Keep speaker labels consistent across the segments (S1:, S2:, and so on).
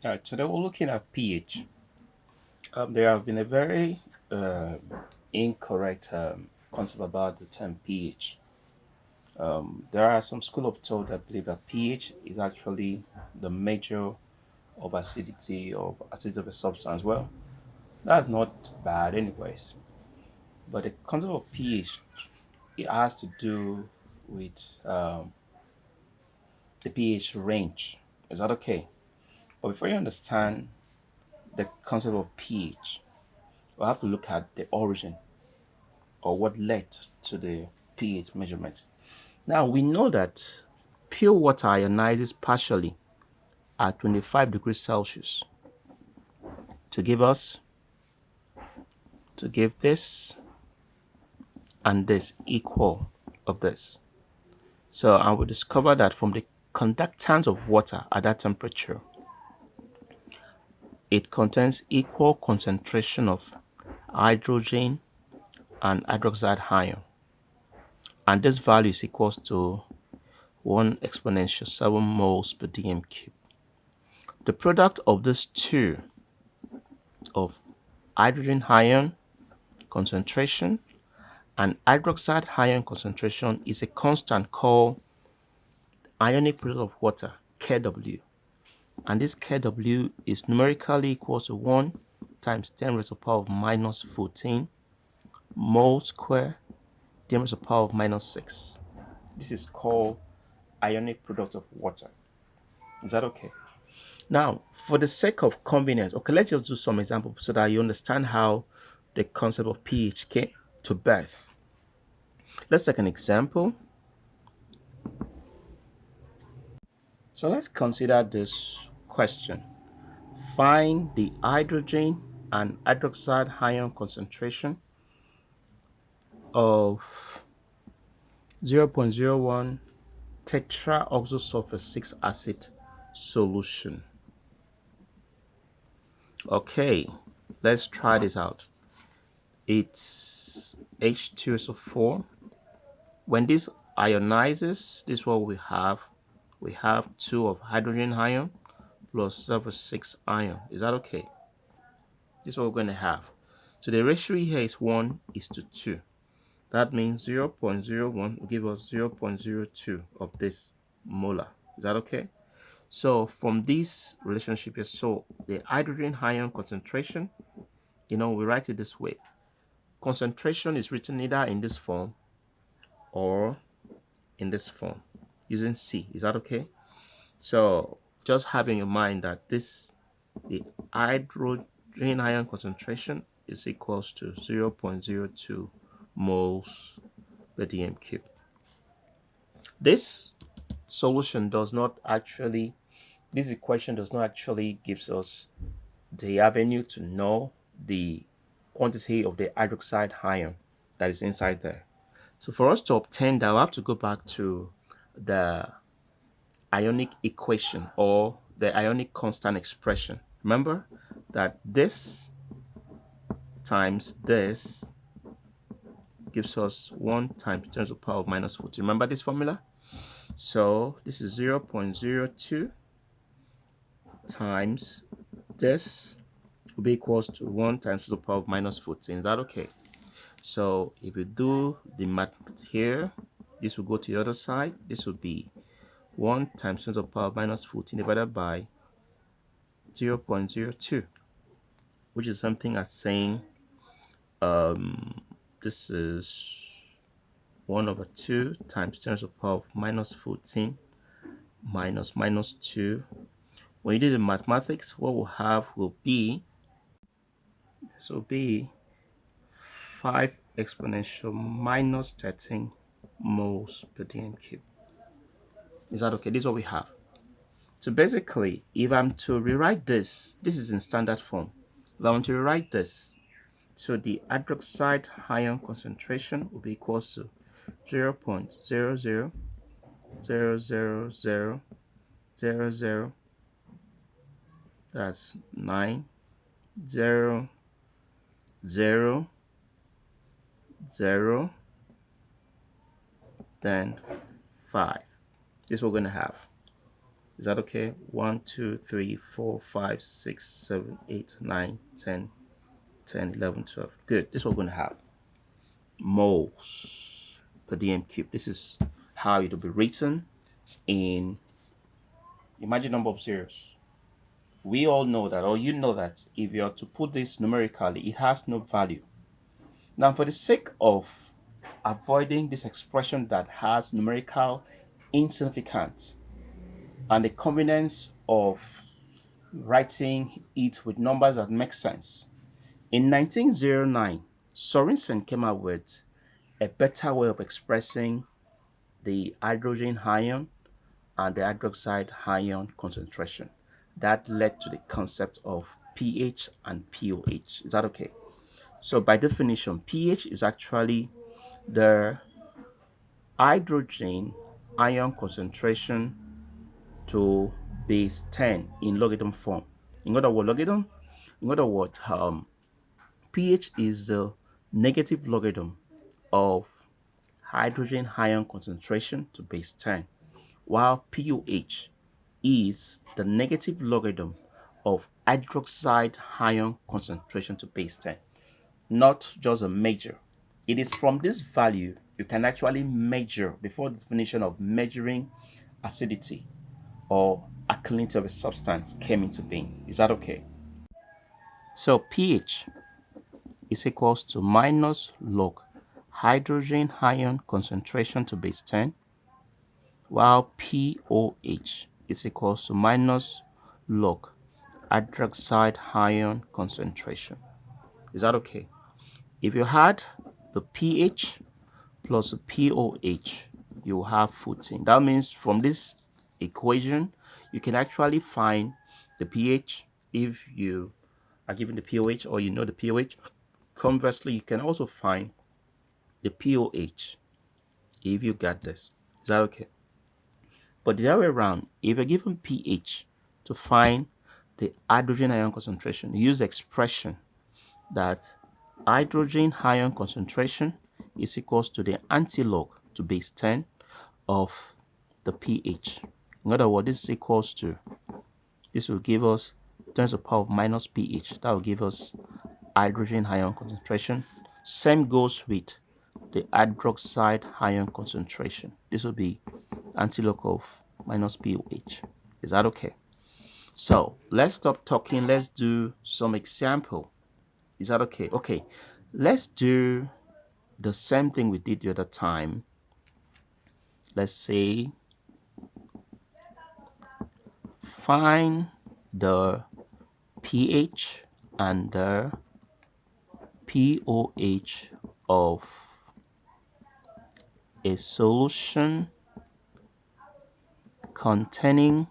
S1: All right, today we're looking at pH. There have been a very incorrect concept about the term pH. There are some school of thought that believe that pH is actually the measure of acidity of a substance. Well, that's not bad, anyways. But the concept of pH, it has to do with the pH range. Is that okay? But before you understand the concept of pH, we have to look at the origin or what led to the pH measurement. Now we know that pure water ionizes partially at 25 degrees Celsius to give us to give this and this equal of this. So and we discover that from the conductance of water at that temperature, it contains equal concentration of hydrogen and hydroxide ion. And this value is equals to 1 exponential 7 moles per dm cube. The product of these two of hydrogen ion concentration and hydroxide ion concentration is a constant called ionic product of water, Kw. And this Kw is numerically equal to 1 times 10 raised to the power of minus 14 mole square 10 raised to the power of minus 6. This is called ionic product of water. Is that okay? Now, for the sake of convenience, okay, let's just do some examples so that you understand how the concept of pH came to birth. Let's take an example. So let's consider this question. Find the hydrogen and hydroxide ion concentration of 0.01 tetraoxosulfur 6 acid solution. Okay, let's try this out. It's H2SO4. When this ionizes, this is what we have. We have 2 of hydrogen ion plus sulfur 6 ion. Is that okay? This is what we're going to have. So the ratio here is 1 is to 2. That means 0.01 will give us 0.02 of this molar. Is that okay? So from this relationship here, so the hydrogen ion concentration, we write it this way. Concentration is written either in this form or in this form using C. Is that okay? So just have in your mind that the hydrogen ion concentration is equals to 0.02 moles per dm cube. This solution does not actually, this equation does not actually gives us the avenue to know the quantity of the hydroxide ion that is inside there. So for us to obtain that, we have to go back to the ionic equation or the ionic constant expression. Remember that this times this gives us 1 times 10 to the power of minus 40. Remember this formula? So this is 0.02 times this will be equals to 1 times to the power of minus 14. Is that okay? So if we do the math here, this will go to the other side. This will be 1 times 10 to the power of minus 14 divided by 0.02, which is something as saying this is 1 over 2 times 10 to the power of minus 14 minus minus 2. When you do the mathematics, what we'll have will be, this will be 5 exponential minus 13 moles per dm cube. Is that okay? This is what we have. So basically, if I'm to rewrite this is in standard form. If I want to rewrite this, so the hydroxide ion concentration will be equals to 0.00000000. That's 9, 0, 0, 0, then 5. This is what we're going to have. Is that okay? 1, 2, 3, 4, 5, 6, 7, 8, 9, 10, 10, 11, 12. Good. This is what we're going to have. Moles per dm cube. This is how it will be written in imaginary number of zeros. We all know that, or you know that, if you are to put this numerically, it has no value. Now, for the sake of avoiding this expression that has numerical insignificance and the convenience of writing it with numbers that make sense, in 1909, Sorensen came up with a better way of expressing the hydrogen ion and the hydroxide ion concentration. That led to the concept of pH and pOH. Is that okay? So by definition, pH is actually the hydrogen ion concentration to base 10 in logarithm form. In other words, pH is the negative logarithm of hydrogen ion concentration to base 10, while pOH is the negative logarithm of hydroxide ion concentration to base 10, not just a measure. It is from this value you can actually measure before the definition of measuring acidity or alkalinity of a substance came into being. Is that okay? So pH is equals to minus log hydrogen ion concentration to base 10, while pOH is equals to minus log hydroxide ion concentration. Is that okay? If you had the pH plus the pOH, you have 14. That means from this equation, you can actually find the pH if you are given the pOH or you know the pOH. Conversely, you can also find the pOH if you got this. Is that okay? But the other way around, if you're given pH to find the hydrogen ion concentration, use the expression that hydrogen ion concentration is equals to the antilog to base 10 of the pH. In other words, this will give us 10 to the power of minus pH. That will give us hydrogen ion concentration. Same goes with the hydroxide ion concentration. This will be antilog of minus pOH. Is that okay? So let's stop talking. Let's do some example. Is that okay? Okay. Let's do the same thing we did the other time. Let's say find the pH and the pOH of a solution containing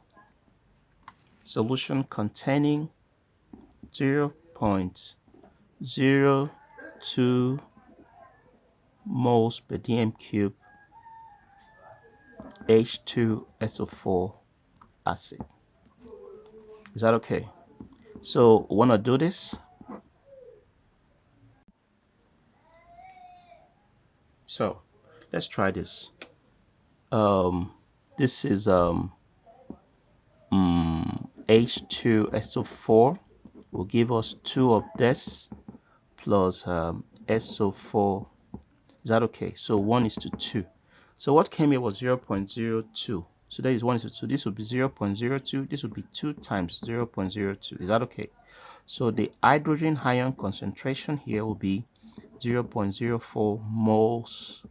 S1: 0.02 moles per dm cube H2SO4 acid. Is that okay? So we want to do this. So let's try this. This is H2SO4 will give us 2 of this plus SO4. Is that okay? So 1 is to 2. So what came here was 0.02. So that is 1 is to 2. This would be 0.02. This would be 2 times 0.02. Is that okay? So the hydrogen ion concentration here will be 0.04 moles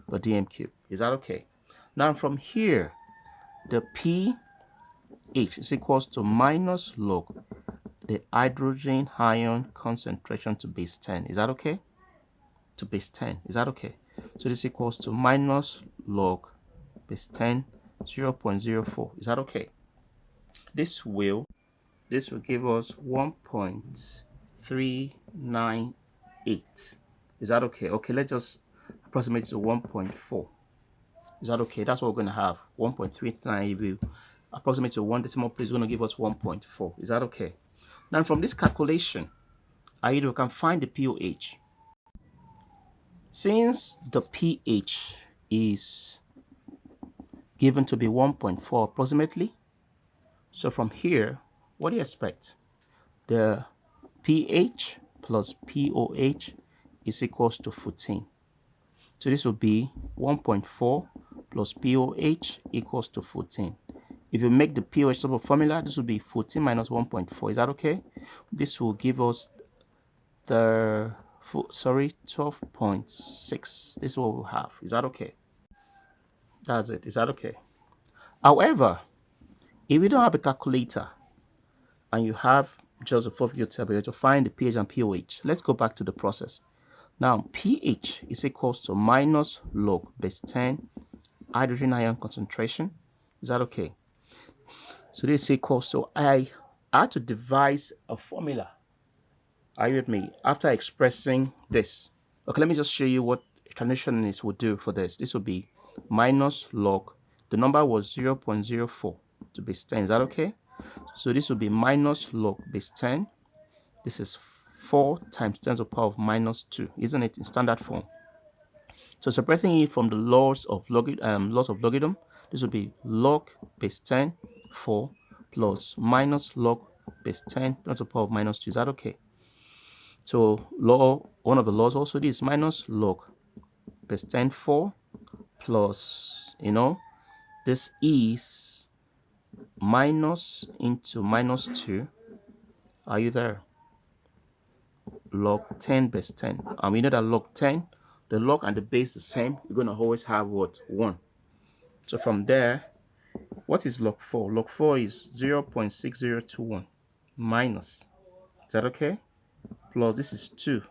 S1: per dm cube. Is that okay? Now from here, the pH is equals to minus log the hydrogen ion concentration to base 10. Is that okay? To base 10. Is that okay? So this equals to minus log base 10, 0.04. Is that okay? This will give us 1.398. Is that okay? Okay, let's just approximate to 1.4. Is that okay? That's what we're going to have. 1.39 will approximate to 1 decimal place. Is going to give us 1.4. Is that okay? Now from this calculation, we can find the pOH. Since the pH is given to be 1.4 approximately, So from here, what do you expect? The pH plus pOH is equals to 14. So this will be 1.4 plus pOH equals to 14. If you make the pOH simple formula, this will be 14 minus 1.4. Is that okay? This will give us the 12.6. This is what we'll have. Is that okay? That's it. Is that okay? However, if you don't have a calculator and you have just a 4-figure table to find the pH and pOH, let's go back to the process. Now, pH is equals to minus log base 10 hydrogen ion concentration. Is that okay? So this is equals to, I had to devise a formula. Are you with me? After expressing this. Okay, let me just show you what a transitionist would do for this. This will be minus log. The number was 0.04 to base 10. Is that okay? So this will be minus log base 10. This is 4 times 10 to the power of minus 2, isn't it, in standard form? So separating it from the laws of logarithm, this will be log base 10, 4 plus minus log base 10 to the power of minus 2. Is that okay? So one of the laws also is minus log base 10, 4 plus, this is minus into minus 2. Are you there? Log 10 base 10. And we know that log 10, the log and the base is the same. You're going to always have what? 1. So from there, what is log 4? Log 4 is 0.6021 minus. Is that okay? Plus this is 2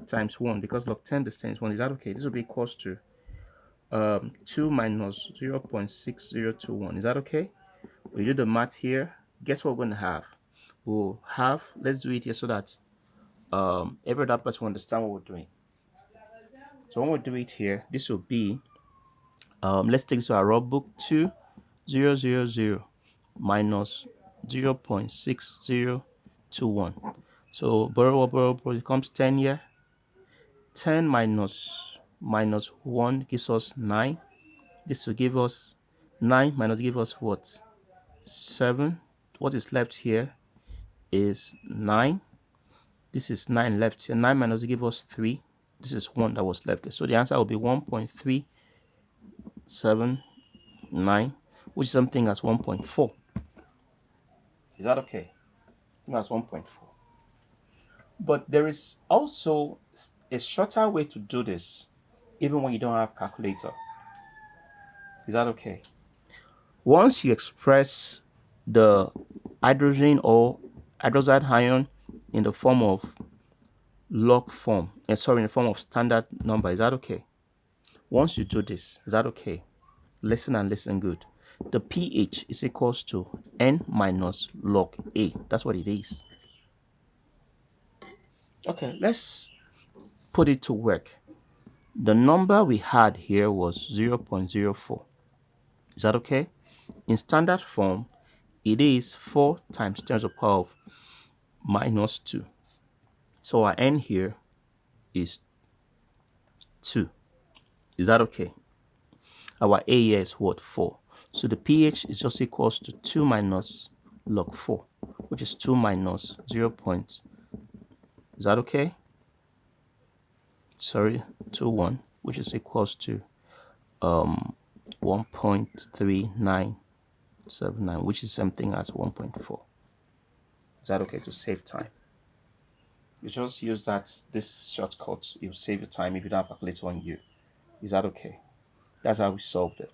S1: times 1 because log 10 base 10 is 1. Is that okay? This will be equals to 2 minus 0.6021. Is that okay? We do the math here. Guess what we're going to have? We'll have, let's do it here so that every other person will understand what we're doing. So when we do it here, this will be, let's take this to our raw book, 2000 minus 0.6021. So borrow becomes 10 here. 10 minus 1 gives us 9. This will give us 9 minus give us what? 7. What is left here is 9. This is 9 left here. 9 minus give us 3. This is 1 that was left. So the answer will be 1.379, which is something as 1.4. Is that okay? That's 1.4. But there is also a shorter way to do this, even when you don't have a calculator. Is that okay? Once you express the hydrogen or hydroxide ion in the form of log form, in the form of standard number, is that okay? Once you do this, is that okay? Listen and listen good. The pH is equals to N minus log A. That's what it is. Okay, let's put it to work. The number we had here was 0.04. Is that okay? In standard form, it is 4 times 10 to the power of minus 2. So our N here is 2. Is that okay? Our A here is what? 4. So the pH is just equals to 2 minus log 4, which is 2 minus 0. Is that okay? Sorry, 21, which is equals to 1.3979, which is something as 1.4. Is that okay to save time? You just use this shortcut. You'll save your time if you don't have a calculator on you. Is that okay? That's how we solved it.